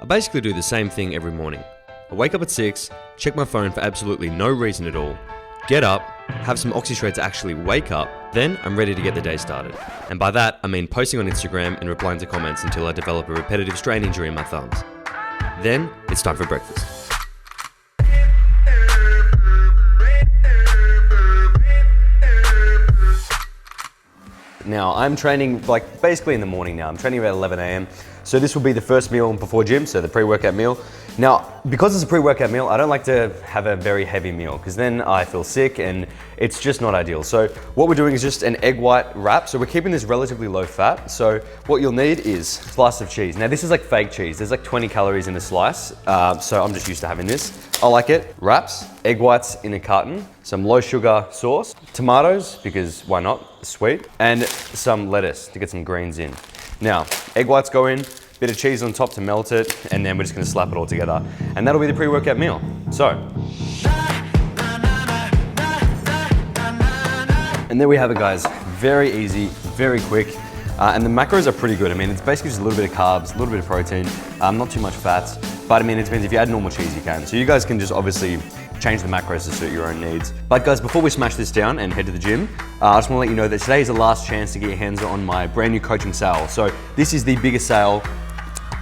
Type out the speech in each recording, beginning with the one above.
I basically do the same thing every morning. I wake up at 6, check my phone for absolutely no reason at all, get up, have some OxyShred to actually wake up, then I'm ready to get the day started. And by that, I mean posting on Instagram and replying to comments until I develop a repetitive strain injury in my thumbs. Then, it's time for breakfast. Now, I'm training basically in the morning now. I'm training about 11 a.m. So this will be the first meal before gym, so the pre-workout meal. Now, because it's a pre-workout meal, I don't like to have a very heavy meal because then I feel sick and it's just not ideal. So what we're doing is just an egg white wrap. So we're keeping this relatively low fat. So what you'll need is a slice of cheese. Now this is like fake cheese. There's like 20 calories in a slice. So I'm just used to having this. I like it. Wraps, egg whites in a carton, some low sugar sauce, tomatoes, because why not, sweet, and some lettuce to get some greens in. Now, egg whites go in, bit of cheese on top to melt it, and then we're just gonna slap it all together. And that'll be the pre-workout meal. So. And there we have it, guys. Very easy, very quick. And the macros are pretty good. I mean, it's basically just a little bit of carbs, a little bit of protein, not too much fats. But I mean, it depends. If you add normal cheese, you can. So you guys can just obviously change the macros to suit your own needs. But guys, before we smash this down and head to the gym, I just wanna let you know that today is the last chance to get your hands on my brand new coaching sale. So this is the biggest sale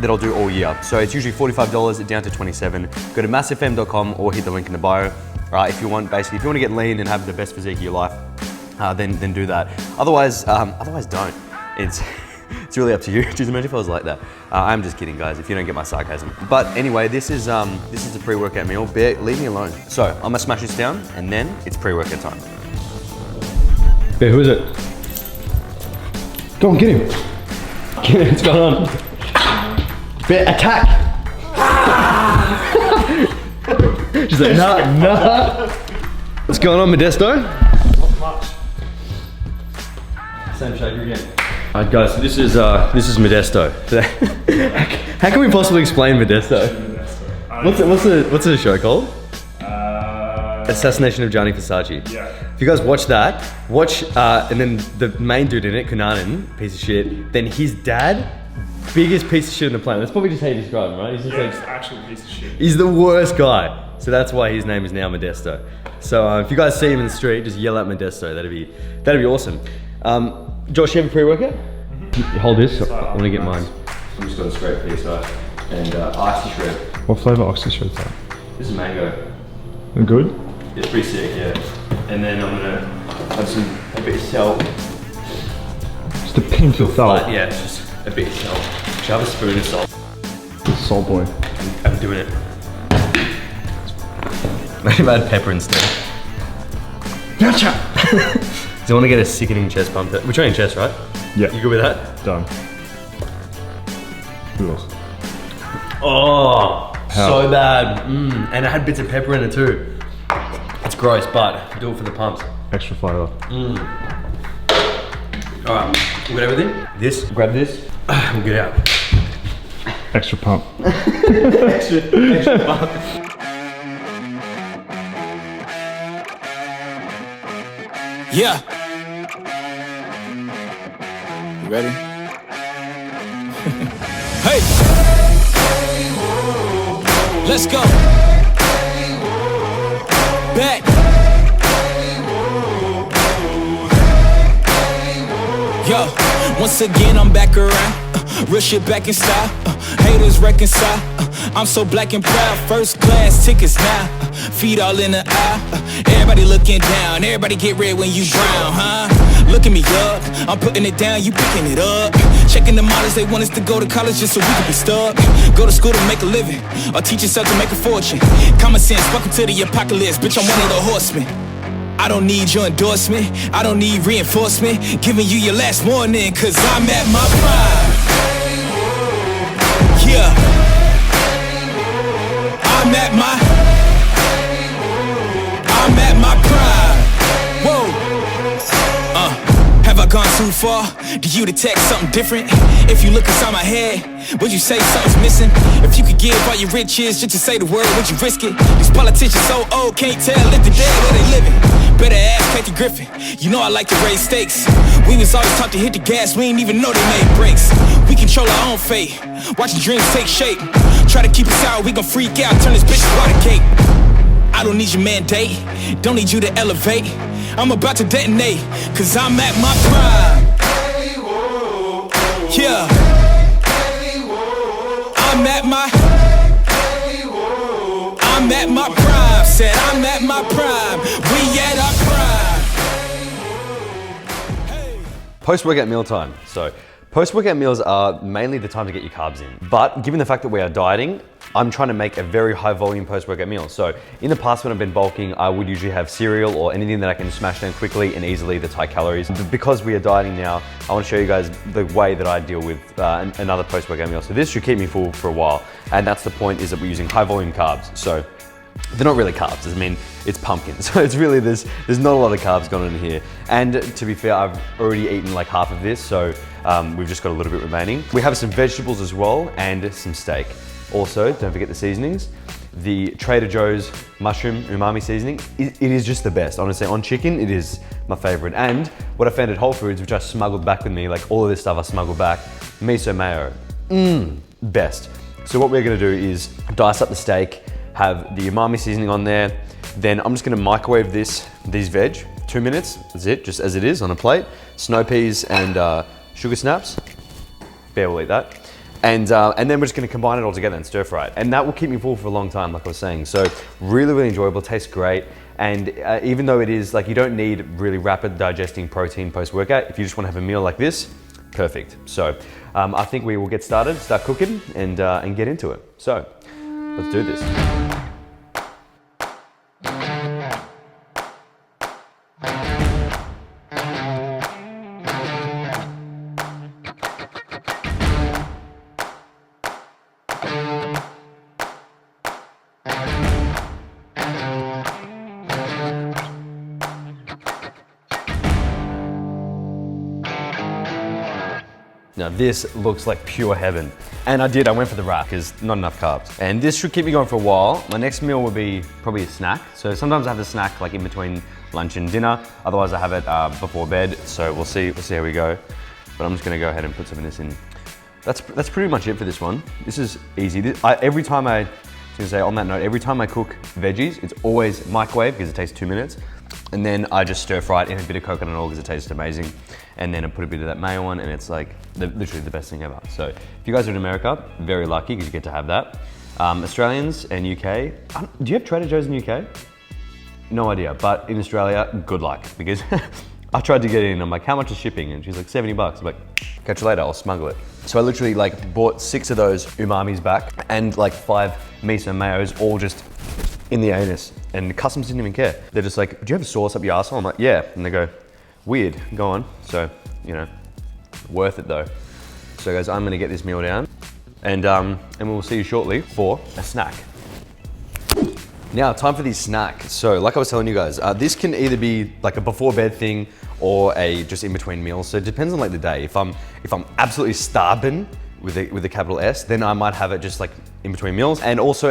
that I'll do all year. So it's usually $45 down to $27. Go to massivefm.com or hit the link in the bio. If you want to get lean and have the best physique of your life, then do that. Otherwise don't. It's really up to you. Just imagine if I was like that. I'm just kidding, guys, if you don't get my sarcasm. But anyway, this is a pre-workout meal. Leave me alone. So I'm gonna smash this down and then it's pre-workout time. Yeah, who is it? Go on, get him. Get him, what's going on? Bear, attack! She's like, nah. What's going on, Modesto? Not much. Same shaker again. Alright guys, so this is Modesto. How can we possibly explain Modesto? What's the show called? Assassination of Gianni Versace. Yeah. If you guys watch that, and then the main dude in it, Cunanan, piece of shit, then his dad, biggest piece of shit on the planet. That's probably just how you describe him, right? He's just he's an actual piece of shit. He's the worst guy. So that's why his name is now Modesto. So if you guys see him in the street, just yell at Modesto. That'd be awesome. Josh, you have a pre-workout? Mm-hmm. Hold this, I want to get mine. I'm just got a straight piece, right? And OxyShred. What flavour OxyShred's that? This is mango. They're good? It's pretty sick, yeah. And then I'm gonna have a bit of salt. Just a pinch of salt? Yeah, it's just a bit of salt. Should I have a spoon of salt? The salt boy. I'm doing it. Maybe I'll add pepper instead. Gotcha! Do you want to get a sickening chest pump? We're training chest, right? Yeah. You good with that? Done. Who else? Oh, so bad. And it had bits of pepper in it too. It's gross, but do it for the pumps. Extra flavour. Alright, we got everything? Grab this, we'll get out. Extra pump. extra pump. Yeah. You ready? Hey. Let's go. Back. Yo, once again I'm back around. Real shit back in style. Haters reconcile. I'm so black and proud. First class tickets now. Feet all in the aisle. Everybody looking down. Everybody get red when you brown, huh? Look at me up. I'm putting it down, you picking it up. Checking the models, they want us to go to college just so we can be stuck. Go to school to make a living, or teach yourself to make a fortune. Common sense, welcome to the apocalypse. Bitch, I'm one of the horsemen. I don't need your endorsement, I don't need reinforcement. Giving you your last warning, cause I'm at my prime. Yeah. I'm at my prime. Whoa. Have I gone too far? Do you detect something different? If you look inside my head, would you say something's missing? If you could give all your riches just to say the word, would you risk it? These politicians so old, can't tell if they're dead or they living. Better ask Kathy Griffin, you know I like to raise stakes. We was always taught to hit the gas, we ain't even know they made breaks. We control our own fate, watching dreams take shape. Try to keep us out, we gon' freak out, turn this bitch to water cake. I don't need your mandate, don't need you to elevate. I'm about to detonate, cause I'm at my prime. Yeah. I'm at my prime. Said I'm at my prime. We at our prime. Post-workout meal time. So post-workout meals are mainly the time to get your carbs in. But given the fact that we are dieting, I'm trying to make a very high volume post-workout meal. So in the past when I've been bulking, I would usually have cereal or anything that I can smash down quickly and easily that's high calories. But because we are dieting now, I want to show you guys the way that I deal with another post-workout meal. So this should keep me full for a while. And that's the point, is that we're using high volume carbs. So they're not really carbs, I mean, it's pumpkin. So it's really, there's not a lot of carbs going on in here. And to be fair, I've already eaten like half of this, so we've just got a little bit remaining. We have some vegetables as well and some steak. Also, don't forget the seasonings. The Trader Joe's mushroom umami seasoning, it is just the best. Honestly, on chicken, it is my favorite. And what I found at Whole Foods, which I smuggled back with me, like all of this stuff I smuggled back, miso mayo, best. So what we're gonna do is dice up the steak, have the umami seasoning on there. Then I'm just gonna microwave these veg, 2 minutes, that's it, just as it is on a plate. Snow peas and sugar snaps, Bear will eat that. And then we're just gonna combine it all together and stir fry it. And that will keep me full for a long time, like I was saying. So really, really enjoyable, tastes great. And even though it is like, you don't need really rapid digesting protein post-workout, if you just wanna have a meal like this, perfect. So I think we will get started, start cooking and get into it. So let's do this. Now this looks like pure heaven. And I went for the wrap because not enough carbs. And this should keep me going for a while. My next meal will be probably a snack. So sometimes I have a snack like in between lunch and dinner. Otherwise I have it before bed. So we'll see how we go. But I'm just gonna go ahead and put some of this in. That's pretty much it for this one. This is easy. Every time I cook veggies, it's always microwave because it takes 2 minutes. And then I just stir fry it in a bit of coconut oil because it tastes amazing. And then I put a bit of that mayo on and it's like literally the best thing ever. So if you guys are in America, very lucky because you get to have that. Australians and UK, do you have Trader Joe's in UK? No idea, but in Australia, good luck because I tried to get in, I'm like, how much is shipping? And she's like, $70. I'm like, catch you later, I'll smuggle it. So I literally like bought 6 of those umamis back and like 5 miso mayos, all just in the anus. And customs didn't even care. They're just like, do you have a sauce up your arsehole? I'm like, yeah. And they go, weird, go on. So, you know, worth it though. So guys, I'm gonna get this meal down and we'll see you shortly for a snack. Now, time for the snack. So like I was telling you guys, this can either be like a before bed thing or a just in between meals. So it depends on like the day. If I'm absolutely starving with a capital S, then I might have it just like in between meals. And also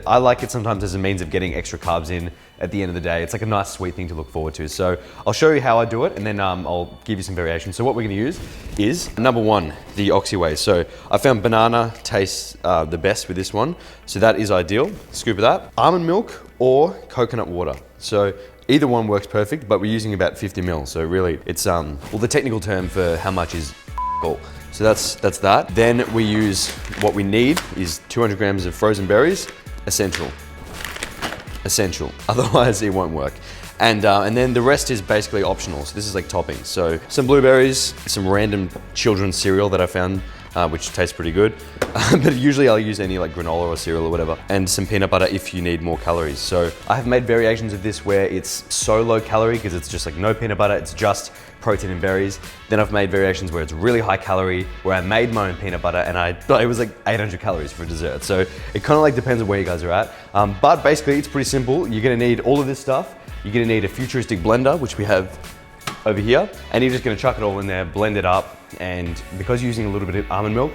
I like it sometimes as a means of getting extra carbs in at the end of the day. It's like a nice sweet thing to look forward to. So I'll show you how I do it and then I'll give you some variations. So what we're gonna use is number 1, the Oxyway. So I found banana tastes the best with this one. So that is ideal, scoop of that. Almond milk or coconut water. So either one works perfect, but we're using about 50 ml. So really it's, well, the technical term for how much is all. So that's that. Then we use, what we need is 200 grams of frozen berries, essential. Otherwise it won't work. And then the rest is basically optional. So this is like toppings. So some blueberries, some random children's cereal that I found, which tastes pretty good. But usually I'll use any like granola or cereal or whatever. And some peanut butter if you need more calories. So I have made variations of this where it's so low calorie because it's just like no peanut butter, it's just protein and berries. Then I've made variations where it's really high calorie, where I made my own peanut butter and it was like 800 calories for dessert. So it kind of like depends on where you guys are at. But basically it's pretty simple. You're gonna need all of this stuff. You're gonna need a futuristic blender, which we have over here. And you're just gonna chuck it all in there, blend it up. And because you're using a little bit of almond milk,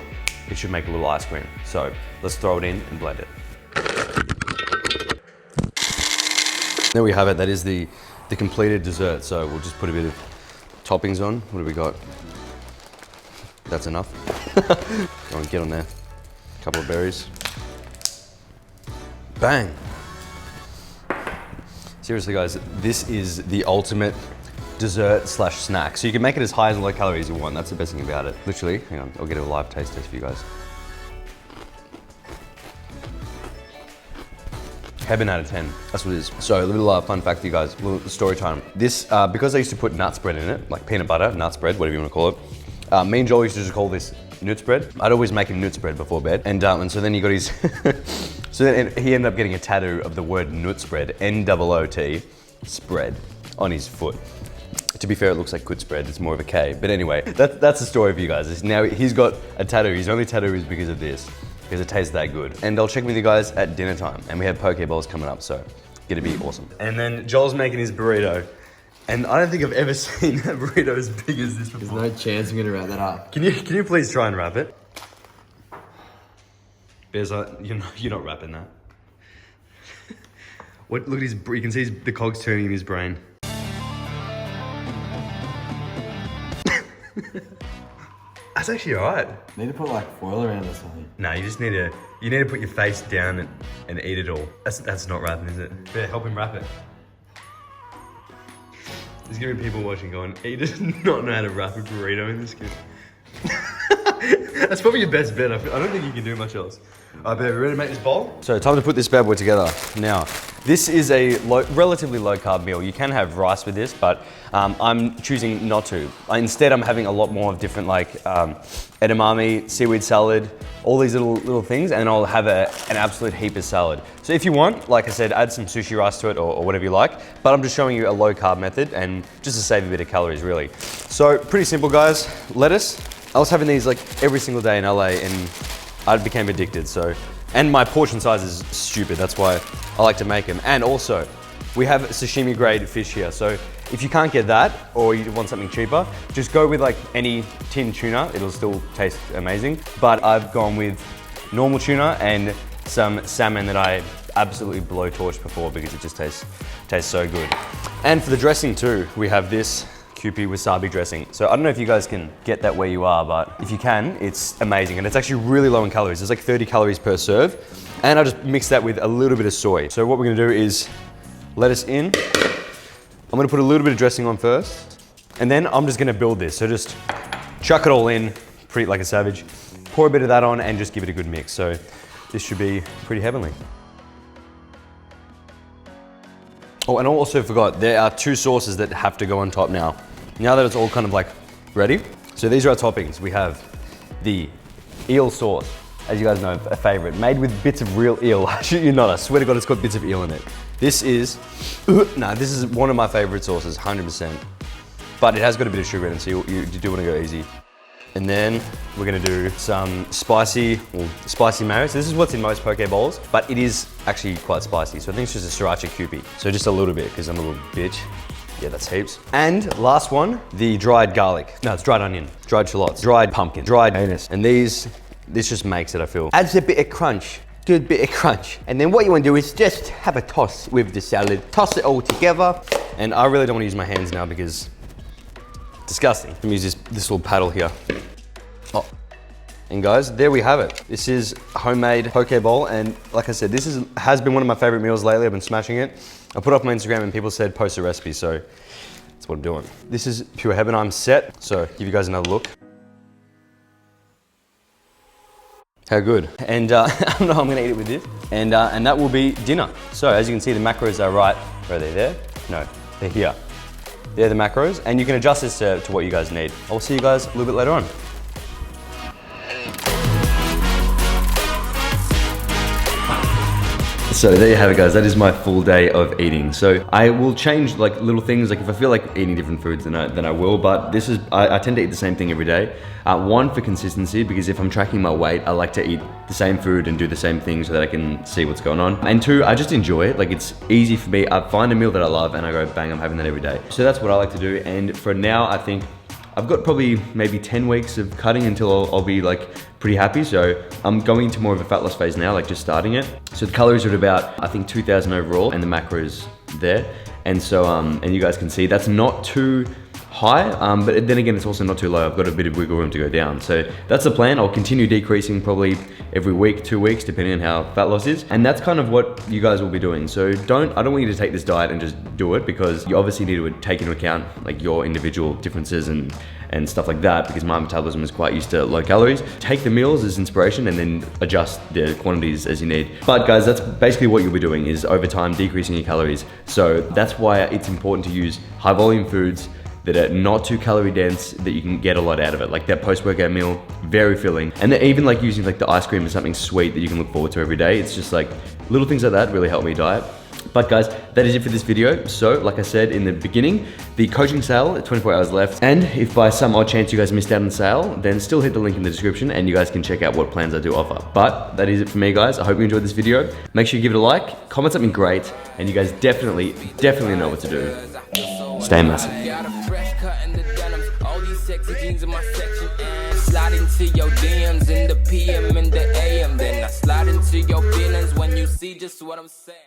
it should make a little ice cream. So let's throw it in and blend it. There we have it. That is the completed dessert. So we'll just put a bit of toppings on. What do we got? That's enough. Go on, get on there. A couple of berries. Bang. Seriously guys, this is the ultimate dessert slash snack. So you can make it as high and low calorie as you want. That's the best thing about it. Literally, hang on, I'll get a live taste test for you guys. Heaven out of 10, that's what it is. So a little fun fact for you guys, a little story time. This, because I used to put nut spread in it, like peanut butter, nut spread, whatever you want to call it. Me and Joel used to just call this nut spread. I'd always make him nut spread before bed. And so then he got his, so then he ended up getting a tattoo of the word nut spread, N-O-O-T, spread, on his foot. To be fair, it looks like good spread, it's more of a K. But anyway, that's the story for you guys. Now he's got a tattoo, his only tattoo is because of this, because it tastes that good. And I'll check with you guys at dinner time. And we have poke bowls coming up, so gonna be awesome. And then Joel's making his burrito. And I don't think I've ever seen a burrito as big as this before. There's no chance I'm gonna wrap that up. Can you please try and wrap it? Bears, you're not wrapping that. What? Look at his, you can see the cogs turning in his brain. That's actually alright. Need to put like foil around or something. No, you just need to put your face down and eat it all. That's not wrapping, is it? Bear, help him wrap it. There's gonna be people watching going, he does not know how to wrap a burrito in this kid. That's probably your best bet. I don't think you can do much else. All right, babe, ready to make this bowl? So time to put this bad boy together. Now, this is a relatively low carb meal. You can have rice with this, but I'm choosing not to. Instead, I'm having a lot more of different like edamame, seaweed salad, all these little things, and I'll have an absolute heap of salad. So if you want, like I said, add some sushi rice to it or whatever you like, but I'm just showing you a low carb method and just to save a bit of calories really. So pretty simple guys, lettuce. I was having these like every single day in LA and I became addicted, so. And my portion size is stupid, that's why I like to make them. And also, we have sashimi grade fish here, so if you can't get that or you want something cheaper, just go with like any tin tuna, it'll still taste amazing. But I've gone with normal tuna and some salmon that I absolutely blowtorched before because it just tastes so good. And for the dressing too, we have this Kewpie wasabi dressing. So I don't know if you guys can get that where you are, but if you can, it's amazing. And it's actually really low in calories. There's like 30 calories per serve. And I just mix that with a little bit of soy. So what we're gonna do is lettuce in. I'm gonna put a little bit of dressing on first. And then I'm just gonna build this. So just chuck it all in, treat like a savage. Pour a bit of that on and just give it a good mix. So this should be pretty heavenly. Oh, and I also forgot, there are 2 sauces that have to go on top now. Now that it's all kind of like ready. So these are our toppings. We have the eel sauce, as you guys know, a favorite, made with bits of real eel. I shit you not, I swear to God, it's got bits of eel in it. This is, this is one of my favorite sauces, 100%. But it has got a bit of sugar in it, so you do want to go easy. And then we're gonna do some spicy mayo. So this is what's in most poke bowls, but it is actually quite spicy. So I think it's just a sriracha Kewpie. So just a little bit, because I'm a little bitch. Yeah, that's heaps. And last one, the dried garlic. No, it's dried onion, dried shallots, dried pumpkin, dried anise. And this just makes it, I feel. Adds a bit of crunch, good bit of crunch. And then what you want to do is just have a toss with the salad. Toss it all together. And I really don't want to use my hands now because disgusting. Let me use this little paddle here. Oh. And guys, there we have it. This is a homemade poke bowl, and like I said, this has been one of my favorite meals lately. I've been smashing it. I put it up on my Instagram and people said post a recipe, so that's what I'm doing. This is pure heaven. I'm set, so give you guys another look. How good. And I don't know how I'm gonna eat it with this. And that will be dinner. So as you can see, the macros are right, are they there? No, they're here. They're the macros, and you can adjust this to what you guys need. I'll see you guys a little bit later on. So there you have it guys, that is my full day of eating. So I will change like little things, like if I feel like eating different foods then I will, but this is, I tend to eat the same thing every day. One, for consistency, because if I'm tracking my weight, I like to eat the same food and do the same thing so that I can see what's going on. And 2, I just enjoy it, like it's easy for me. I find a meal that I love and I go bang, I'm having that every day. So that's what I like to do, and for now I think I've got probably maybe 10 weeks of cutting until I'll be like pretty happy. So I'm going into more of a fat loss phase now, like just starting it. So the calories are at about, I think 2,000 overall, and the macros there. And so, and you guys can see that's not too high, but then again, it's also not too low. I've got a bit of wiggle room to go down. So that's the plan. I'll continue decreasing probably every week, 2 weeks, depending on how fat loss is. And that's kind of what you guys will be doing. So I don't want you to take this diet and just do it, because you obviously need to take into account like your individual differences and stuff like that, because my metabolism is quite used to low calories. Take the meals as inspiration and then adjust the quantities as you need. But guys, that's basically what you'll be doing, is over time decreasing your calories. So that's why it's important to use high volume foods that are not too calorie dense, that you can get a lot out of it. Like that post-workout meal, very filling. And then even like using like the ice cream as something sweet that you can look forward to every day. It's just like little things like that really help me diet. But guys, that is it for this video. So like I said in the beginning, the coaching sale, 24 hours left. And if by some odd chance you guys missed out on the sale, then still hit the link in the description and you guys can check out what plans I do offer. But that is it for me, guys. I hope you enjoyed this video. Make sure you give it a like, comment something great, and you guys definitely know what to do. Stay massive. Slide into your DMs in the PM and the AM. Then I slide into your feelings when you see just what I'm saying.